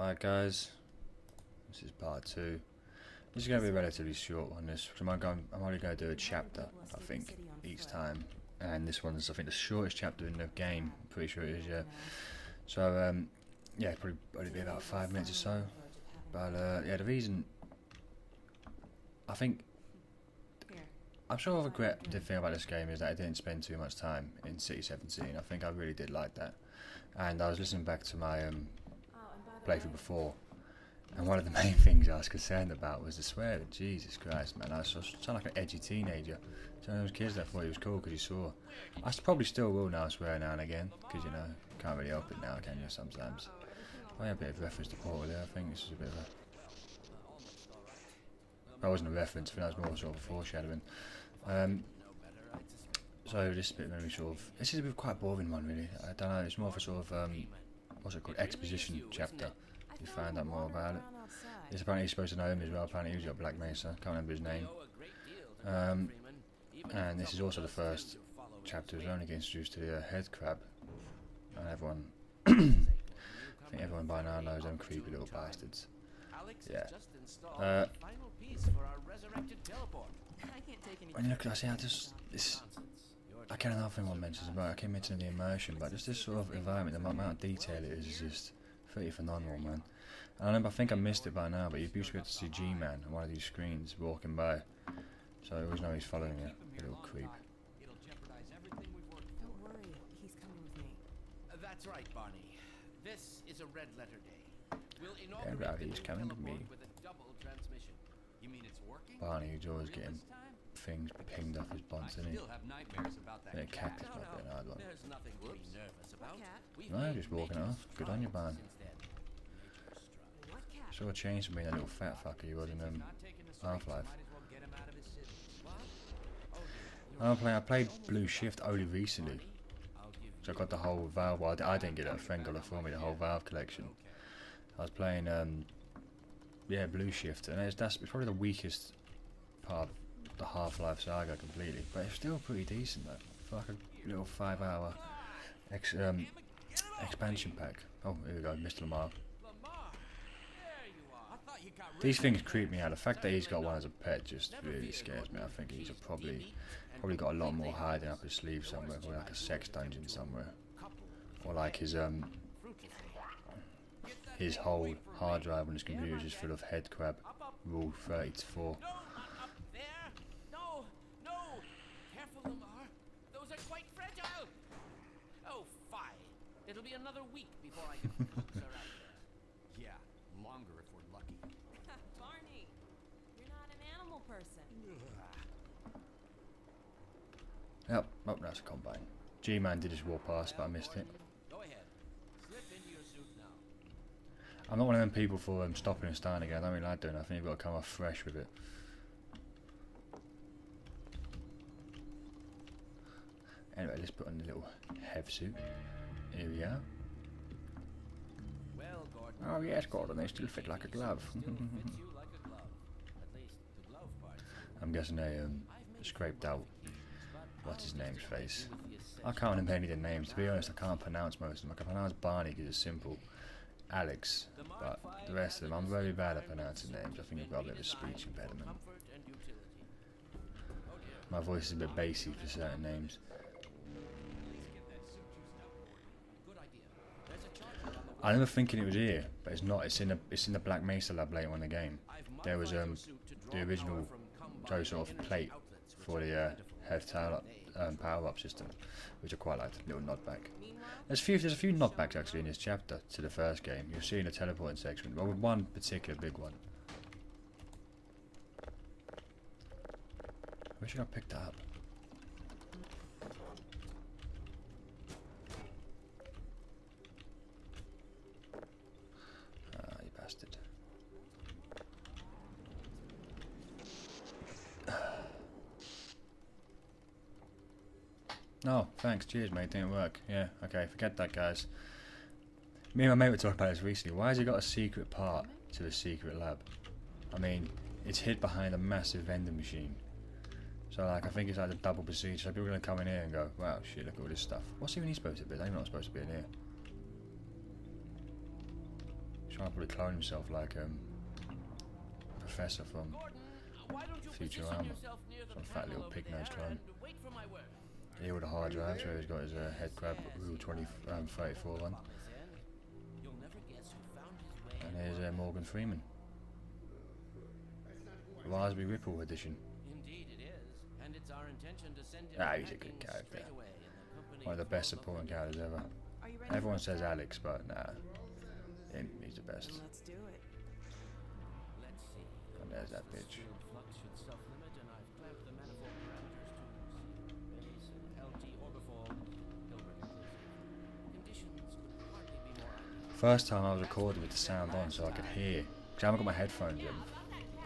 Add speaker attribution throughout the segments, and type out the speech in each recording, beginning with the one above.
Speaker 1: Alright guys, this is part 2. This is going to be a relatively short one. I'm only going to do a chapter, I think, each time. And this one's, I think, the shortest chapter in the game. I'm pretty sure it is, yeah. So, yeah, probably only be about 5 minutes or so. But, yeah, the reason... I think... I'm sure I regret the thing about this game is that I didn't spend too much time in City 17. I think I really did like that. And I was listening back to my playthrough before, and one of the main things I was concerned about was the swearing. Jesus Christ, man, I was sound like an edgy teenager. Some of those kids that thought he was cool because he saw. I probably still will now swear now and again, because, you know, can't really help it now, can you, sometimes. I had a bit of reference to Portal there. I think this is a bit of a... That wasn't a reference, I think that was more sort of a foreshadowing. So this bit maybe sort of... This is a bit quite a boring one, really. I don't know, it's more of a sort of... what's it called? Exposition chapter. You find out more about it. It's apparently he's supposed to know him as well. Apparently he's got Black Mesa. Can't remember his name. And this is also the first chapter. We're only getting introduced to the head crab. And everyone... I think everyone by now knows them creepy little bastards. Yeah. When you look at I see how this I can't know if anyone mentions about it. I keep mentioning the immersion, but just this sort of environment, the amount of detail it is just pretty phenomenal, man. And I think I missed it by now, but you used to be able to see G-Man on one of these screens walking by, so I always know he's following you, you little creep.
Speaker 2: Don't worry, he's coming with me.
Speaker 3: That's right, Barney. This is a red letter day. We'll
Speaker 1: Yeah, he's coming with me.
Speaker 3: with a double transmission. You mean it's working?
Speaker 1: Barney, who's always getting things pinged off his bonds, isn't he? Yeah, cactus might be an hard one.
Speaker 3: There's nothing to be nervous about.
Speaker 1: No, just walking off. Good on you, Barney.
Speaker 2: What cat?
Speaker 1: Sort of changed from being a little fat fucker you was in Half-Life. I played Blue Shift only recently. So I got the whole Valve, well, I didn't get it, a friend got it for me, the whole Valve collection. I was playing, yeah, Blue Shift, and it's probably the weakest part of the Half-Life saga completely, but it's still pretty decent though, for like a little 5-hour expansion pack. Oh, here we go, Mr. Lamar. These things creep me out. The fact that he's got one as a pet just really scares me. I think he's probably got a lot more hiding up his sleeve somewhere, or like a sex dungeon somewhere, or like his whole hard drive on his computer is just full of head crab. Rule 34.
Speaker 3: No! Careful, Lamar. Those are quite fragile. Oh, fine. It'll be another week before I can coax her out there. Yeah, longer if we're lucky.
Speaker 2: Barney, you're not an animal person.
Speaker 1: Yep, oh, that's a combine. G-Man did just walk past, but I missed it.
Speaker 3: Go ahead. Slip into your suit now.
Speaker 1: I'm not one of them people for stopping and starting again. I don't really like doing that. I think you've got to come off fresh with it. Anyway, let's put on the little hev suit. Here we are.
Speaker 3: Well, Gordon.
Speaker 1: Oh yes, Gordon, they still fit like a glove.
Speaker 3: Fits you like a glove. At least the glove part.
Speaker 1: I'm guessing they scraped out what's his name's face. I can't remember any of the names. To be honest, I can't pronounce most of them. I can pronounce Barney because it's simple. Alex, but the rest of them, I'm very bad at pronouncing names. I think I've got a bit of a speech impediment. My voice is a bit bassy for certain names. I remember thinking it was here, but it's not. It's in the Black Mesa lab later on in the game. There was the original sort of plate for the head power-up system, which I quite liked. Little nod back. There's a few nodbacks actually in this chapter to the first game. You'll see in the teleporting section, but with one particular big one. I wish I could pick that up. Ah, you bastard. Oh, thanks. Cheers, mate. Didn't work. Yeah, okay. Forget that, guys. Me and my mate were talking about this recently. Why has he got a secret part to the secret lab? I mean, it's hid behind a massive vending machine. So, like, I think it's like a double procedure. So people are going to come in here and go, wow, shit, look at all this stuff. What's even he supposed to be? I'm not supposed to be in here. Trying to probably clone himself like Professor from
Speaker 3: Gordon, why don't you position
Speaker 1: Futurama.
Speaker 3: yourself near the
Speaker 1: Some fat
Speaker 3: panel
Speaker 1: little
Speaker 3: over
Speaker 1: pig-nosed
Speaker 3: there
Speaker 1: clone.
Speaker 3: and wait for my word.
Speaker 1: Here with the hard drives where he's got his head crab Rule 34 on.
Speaker 3: You'll never guess who found his way.
Speaker 1: And here's Morgan Freeman. Raspberry Ripple edition.
Speaker 3: Indeed it is, and it's our intention to send him
Speaker 1: Ah, he's a
Speaker 3: packing
Speaker 1: good character.
Speaker 3: straight away in the company
Speaker 1: One of the best supporting characters ever.
Speaker 2: Are you ready?
Speaker 1: Everyone says Alex, but nah. He's the best.
Speaker 2: Let's do it.
Speaker 3: Let's see.
Speaker 1: And there's that
Speaker 3: The
Speaker 1: bitch.
Speaker 3: sealed flux should self-limit, and I've clamped the manifold parameters to base and LT orbifold Hilbert inclusive. Conditions could hardly be more ideal.
Speaker 1: First time I was recording with the sound on so I could hear. Because I haven't got my headphones in,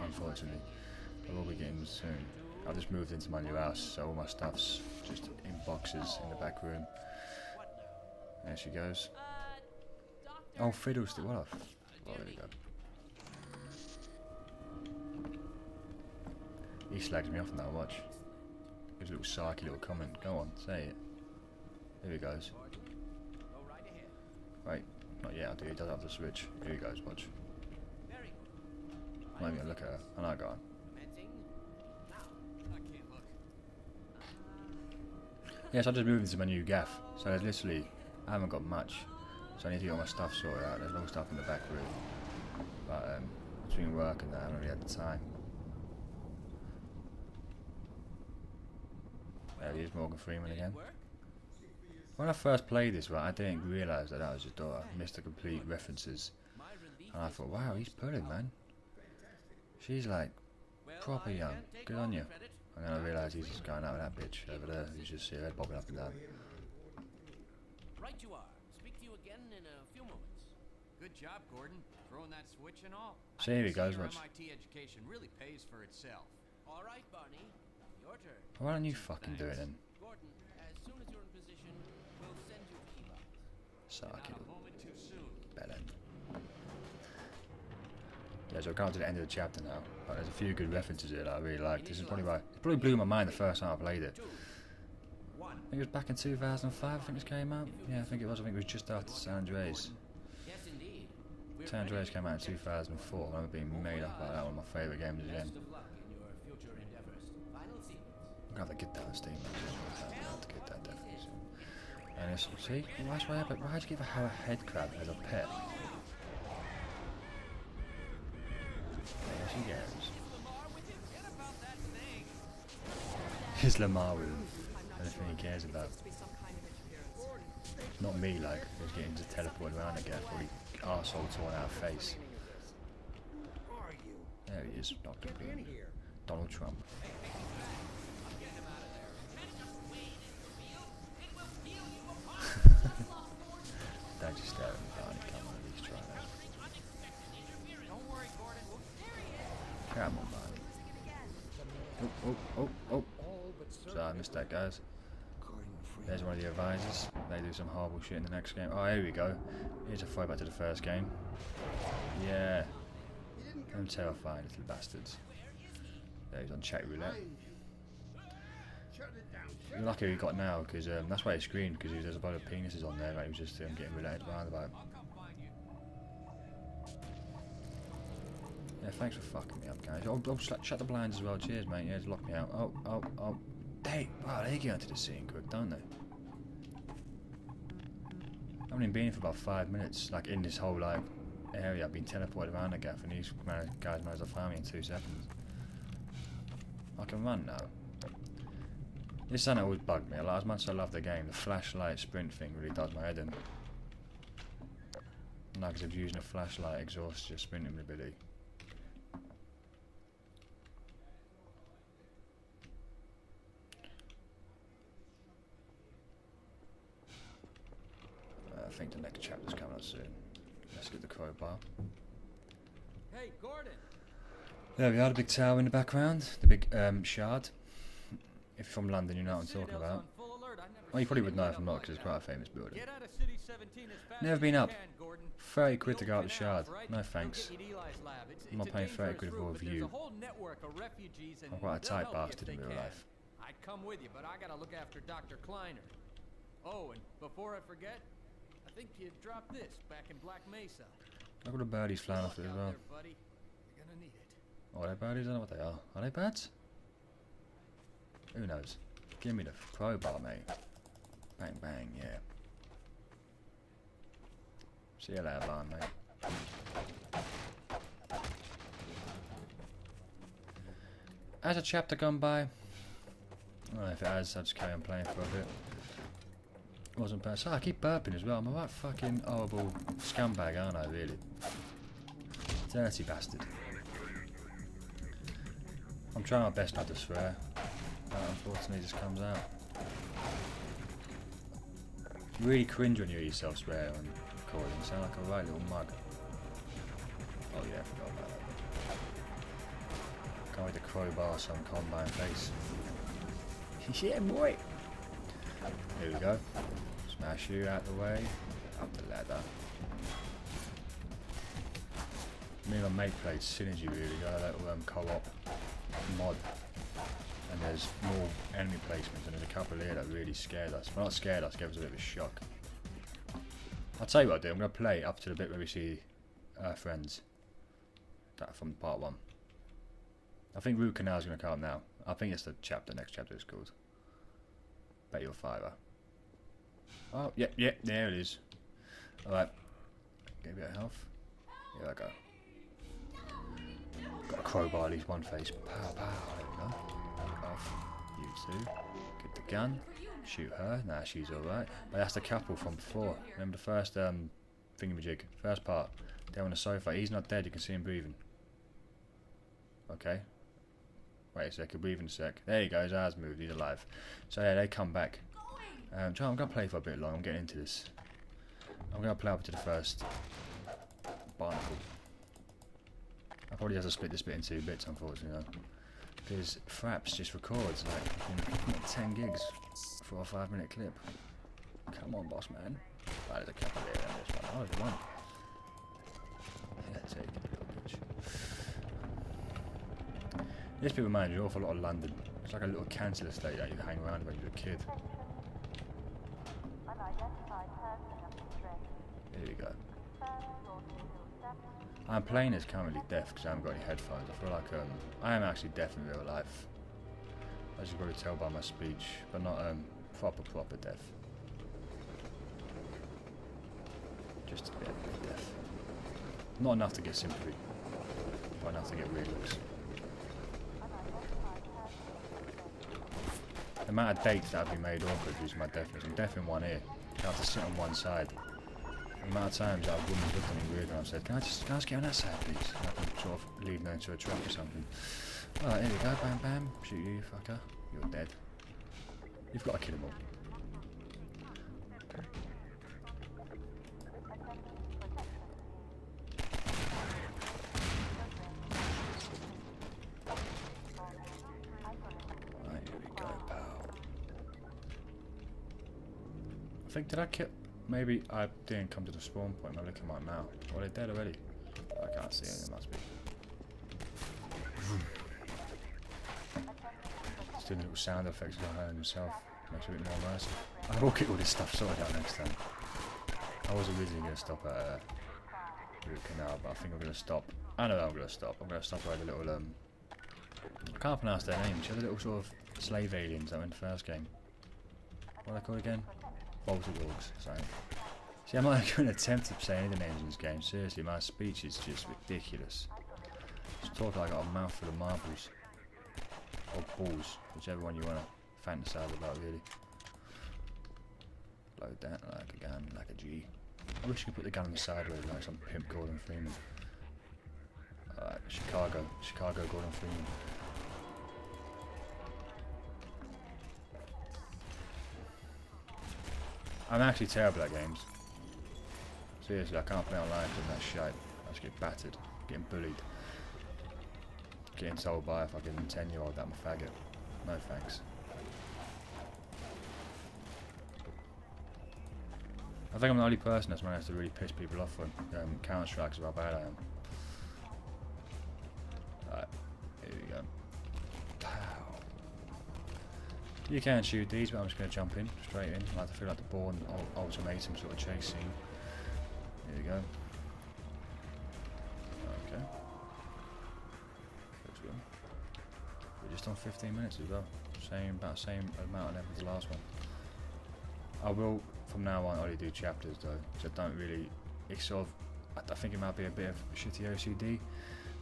Speaker 1: unfortunately. I will be getting soon. I've just moved into my new house, so all my stuff's just in boxes in the back room. There she goes.
Speaker 2: Doctor.
Speaker 1: Oh, fiddlestick, what a oh, there we go. He slags me off now, watch. Gives a little sarky little comment. Go on, say it. Here he goes.
Speaker 3: Go right ahead.
Speaker 1: Right, not yet, he does have the switch. Here he goes, watch.
Speaker 3: Very good.
Speaker 1: I'm not even gonna look at her. I know, go on.
Speaker 3: Commencing now. I can't look.
Speaker 1: Yes, I just moved into my new gaff, so there's literally, I haven't got much, so I need to get all my stuff sorted out. There's no stuff in the back room, but between work and that, I haven't really had the time. There he is, Morgan Freeman again.
Speaker 3: Work?
Speaker 1: When I first played this, right, I didn't realise that was his daughter. I missed the complete references,
Speaker 3: My relief
Speaker 1: and I
Speaker 3: is
Speaker 1: thought, wow, he's pulling, man. She's like
Speaker 3: well,
Speaker 1: proper
Speaker 3: I
Speaker 1: young.
Speaker 3: can't take
Speaker 1: Good
Speaker 3: all
Speaker 1: on
Speaker 3: the
Speaker 1: you.
Speaker 3: credit.
Speaker 1: And then I realised he's just going out with that bitch over there. You just see her head bobbing up and down.
Speaker 3: Right you are. Speak to you again in a few moments.
Speaker 4: Good job, Gordon. Throwing that switch and all.
Speaker 1: So here he
Speaker 4: I can see
Speaker 1: goes,
Speaker 4: your
Speaker 1: watch.
Speaker 4: MIT education really pays for itself.
Speaker 3: All right, Barney. Your turn.
Speaker 1: Why don't you fucking do it then?
Speaker 3: Gordon, as soon as you're in position, we'll send you to evacs.
Speaker 1: Sarky
Speaker 4: Not a
Speaker 1: little
Speaker 4: moment too soon.
Speaker 1: bellend. Yeah, so we're coming to the end of the chapter now. But there's a few good references here that I really like. This is probably why it probably blew my mind the first time I played it.
Speaker 3: 2, 1.
Speaker 1: I think it was back in 2005. I think this came out. Yeah, I think it was. I think it was just after San Andreas.
Speaker 3: Yes, indeed. We're
Speaker 1: San Andreas
Speaker 3: ready.
Speaker 1: came out in 2004. I remember being made up about that. One of my favourite games again.
Speaker 3: Best of luck in your future endeavors. Final sequence.
Speaker 1: I'm gonna have to get that on Steam. Actually. I'm gonna have to get that definitely soon. And it's, see, why'd you give her a head crab as a pet? There she goes. Here's Lamar with anything he cares about. Not me, like, he's getting to teleport around again, probably arsehole torn out of face. There he is, Dr. Bloom. Donald Trump. Don't just stare at me, Barney. Come on, at least try that.
Speaker 3: Don't worry, Gordon.
Speaker 1: Come on, Barney. Oh. So I missed that, guys. There's one of the advisors. They do some horrible shit in the next game. Oh, here we go. Here's a throwback to the first game. Yeah. Them terrifying little bastards. There he's on chat roulette. You're lucky we got now, because that's why he screamed, because there's a bunch of penises on there, right? He was just getting rouletted around about. Yeah, thanks for fucking me up, guys. Oh, shut the blinds as well. Cheers, mate. Yeah, just lock me out. Oh. Hey, wow, they get onto the scene quick, don't they? I haven't even been here for about 5 minutes, like in this whole like area. I've been teleported around the gaff, and these guys managed to find me in 2 seconds. I can run now. This something always bugged me. As much as I love the game, the flashlight sprint thing really does my head in. No, because if using a flashlight exhausts your sprinting ability. I think the next chapter's coming up soon. Let's get the crowbar.
Speaker 4: Hey, Gordon.
Speaker 1: There we are, the big tower in the background, the big shard. If you're from London, you know what I'm talking about. Well, you probably would know if I'm not, because it's quite a famous building.
Speaker 4: Get out of City 17 as fast
Speaker 1: Never
Speaker 4: as
Speaker 1: been
Speaker 4: you
Speaker 1: up.
Speaker 4: can, Gordon.
Speaker 1: 30 quid to go up the
Speaker 4: Build
Speaker 1: shard.
Speaker 4: canals, right?
Speaker 1: No
Speaker 4: They'll
Speaker 1: thanks.
Speaker 4: get you to Eli's lab.
Speaker 1: I'm not
Speaker 4: It's a
Speaker 1: paying 30
Speaker 4: dangerous
Speaker 1: quid for a
Speaker 4: route, but there's
Speaker 1: view.
Speaker 4: a whole network of refugees, and
Speaker 1: I'm quite a
Speaker 4: they'll
Speaker 1: tight
Speaker 4: help you if
Speaker 1: bastard
Speaker 4: they
Speaker 1: in real
Speaker 4: can.
Speaker 1: life.
Speaker 4: I'd come with you, but I gotta look after Dr. Kleiner. Oh, and before I forget, I think you dropped this back in Black Mesa.
Speaker 1: Look at the birdies flying off it as well.
Speaker 4: Buddy. You're gonna need it.
Speaker 1: Oh, are they birdies? I don't know what they are. Are they birds? Who knows? Give me the crowbar, mate. Bang, bang, yeah. See you later, barn, mate. Has a chapter gone by? Oh, if it has, I'll just carry on playing for a bit. It wasn't bad. So I keep burping as well. I'm a right fucking horrible scumbag, aren't I, really? Dirty bastard. I'm trying my best not to swear. But unfortunately, it just comes out. You really cringe when you hear yourself swear on recording. You sound like a right little mug. Oh yeah, I forgot about that. Can't wait to crowbar some combine face. Yeah, boy! Here we go. Smash you out the way. Up the ladder. Me and my mate played Synergy really. Got a little co-op mod. And there's more enemy placements, and there's a couple here that really scared us. Well, not scared us, gave us a bit of a shock. I'll tell you what I'll do. I'm going to play up to the bit where we see our friends. That from part 1. I think Root Canal is going to come up now. I think it's the chapter. Next chapter is called. Bet your fiver. Oh, yep, there it is. Alright. Get a bit of health. Here I go. Got a crowbar at least one face. Pow, pow. There we go. Off. You two. Get the gun. Shoot her. Nah, she's alright. But that's the couple from before. Remember the first thingamajig? First part. Down on the sofa. He's not dead. You can see him breathing. Okay. Wait a sec. He'll breathe in a sec. There you go. His eyes moved. He's alive. So yeah, they come back. I'm going to play for a bit long. I'm getting into this. I'm going to play up to the first barnacle. I probably have to split this bit in 2 bits, unfortunately, though. Because Fraps just records like 10 gigs for a 5-minute clip. Come on, boss man. Oh, there's a couple there. Oh, there's one. Yeah, take it, little bitch. This bit reminds me an awful lot of London. It's like a little council estate that you hang around when you're a kid. Here we go. I'm playing as currently deaf because I haven't got any headphones. I feel like I am actually deaf in real life. As you can probably tell by my speech, but not proper deaf. Just a bit deaf. Not enough to get sympathy, but enough to get weird looks. The amount of dates that have been made awkward due to my deafness. I'm deaf in one ear. I have to sit on one side. The amount of times that a woman's looked at me weird when I've said, can I just get on that side, please? And I can sort of lead them into a trap or something. Alright, here we go, bam bam. Shoot you, fucker. You're dead. You've got to kill them all. Right, here we go, pal. I think, did I kill... Maybe I didn't come to the spawn point. I'm looking at my mouth. Well, they're dead already. I can't see anything. Must be. Just doing little sound effects of her himself. Makes it a bit more immersive. I will get all this stuff sorted out next time. I was originally going to stop at Root Canal, but I think I'm going to stop. I know I'm going to stop. I'm going to stop at the little I can't pronounce their names. You know, the little sort of slave aliens that were in the first game. What are they called again? Voltadorgs, sorry. See, I'm not going to attempt to say any of the names in this game. Seriously, my speech is just ridiculous. Just talk like I got a mouthful of marbles. Or balls, whichever one you want to fantasize about, really. Load that like a gun, like a G. I wish you could put the gun on the sideways like some pimp Gordon Freeman. Alright, Chicago Gordon Freeman. I'm actually terrible at games. Seriously, I can't play online because that's shite. I just get battered, getting bullied. Getting told by a fucking 10-year-old that I'm a faggot. No thanks. I think I'm the only person that's managed to really piss people off when Counter-Strike's about how bad I am. Alright, here we go. Pow. You can shoot these, but I'm just going to jump in, straight in. I like to feel like the Bourne ultimatum sort of chase scene. Here we go. We're just on 15 minutes as well. About same amount of length as the last one. I will from now on only do chapters though, because I don't really. It's sort of. I think it might be a bit of shitty OCD,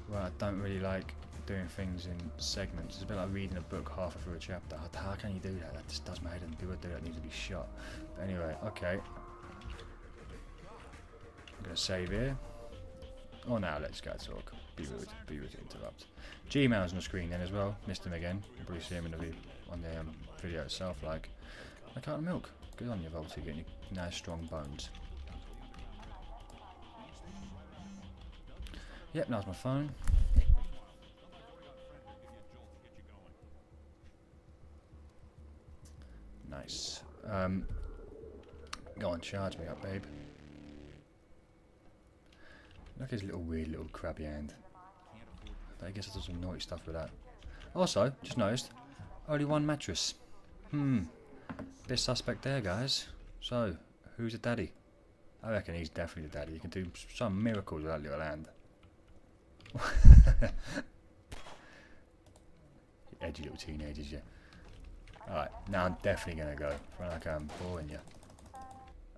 Speaker 1: where I don't really like doing things in segments. It's a bit like reading a book halfway through a chapter. How can you do that? That just does my head in. People do that need to be shot. But anyway, okay. I'm gonna save here. Oh, now let's go talk. Be rude to interrupt. Gmail's on the screen then as well. Missed him again. You'll probably see him in the on the video itself. Like a carton of milk. Good on you, Volty, getting your nice strong bones. Yep, now's my phone. Nice. Go on, charge me up, babe. Look at his little weird little crabby hand. But I guess I do some naughty stuff with that. Also, just noticed, only one mattress. Bit suspect there, guys. So, who's the daddy? I reckon he's definitely the daddy. He can do some miracles with that little hand. Edgy little teenagers, yeah. Alright, now I'm definitely gonna go. Feel like I'm boring you.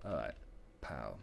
Speaker 1: Alright, pow.